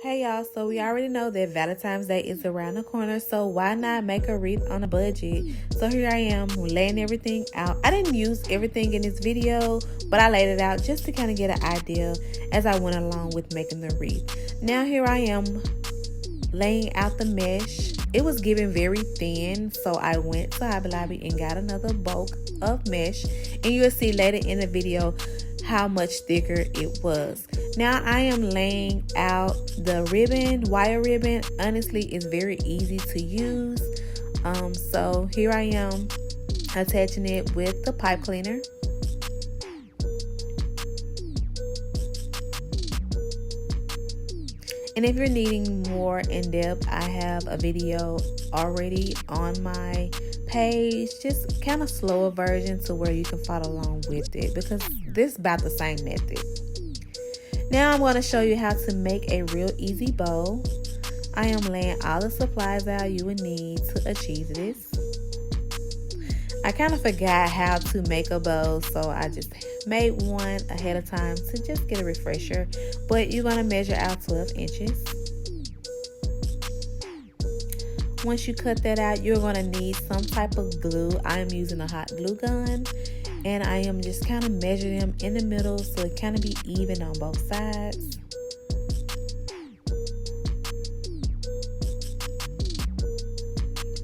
Hey y'all, so we already know that Valentine's Day is around the corner, so why not make a wreath on a budget? So here I am laying everything out. I didn't use everything in this video, but I laid it out just to kind of get an idea as I went along with making the wreath. Now here I am laying out the mesh. It was giving very thin, so I went to Hobby Lobby and got another bulk of mesh, and you'll see later in the video how much thicker it was. Now I am laying out the ribbon, wire ribbon. Honestly, it's very easy to use. So here I am attaching it with the pipe cleaner. And if you're needing more in depth, I have a video already on my page, just kind of slower version to where you can follow along with it, because this is about the same method. Now I'm going to show you how to make a real easy bow. I am laying all the supplies out you would need to achieve this. I kind of forgot how to make a bow, so I just made one ahead of time to just get a refresher. But you're going to measure out 12 inches. Once you cut that out, you're going to need some type of glue. I am using a hot glue gun, and I am just kind of measuring them in the middle so it kind of be even on both sides.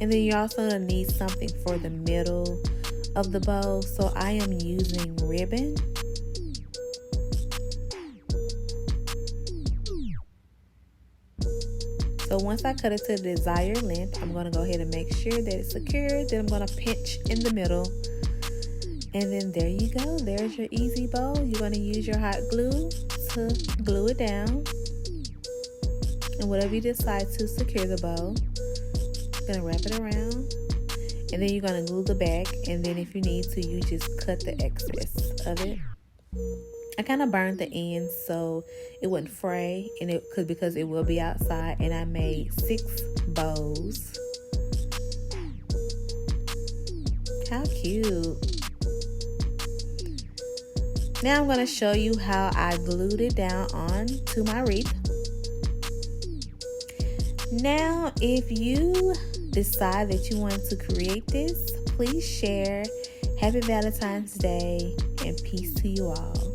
And then you're also going to need something for the middle of the bow, so I am using ribbon. So once I cut it to the desired length, I'm going to go ahead and make sure that it's secure. Then I'm going to pinch in the middle. And then there you go. There's your easy bow. You're going to use your hot glue to glue it down. And whatever you decide to secure the bow, you're going to wrap it around. And then you're going to glue the back. And then if you need to, you just cut the excess of it. I kind of burned the ends so it wouldn't fray, and because it will be outside. And I made 6 bows. How cute. Now I'm going to show you how I glued it down onto my wreath. Now if you decide that you want to create this, please share. Happy Valentine's Day and peace to you all.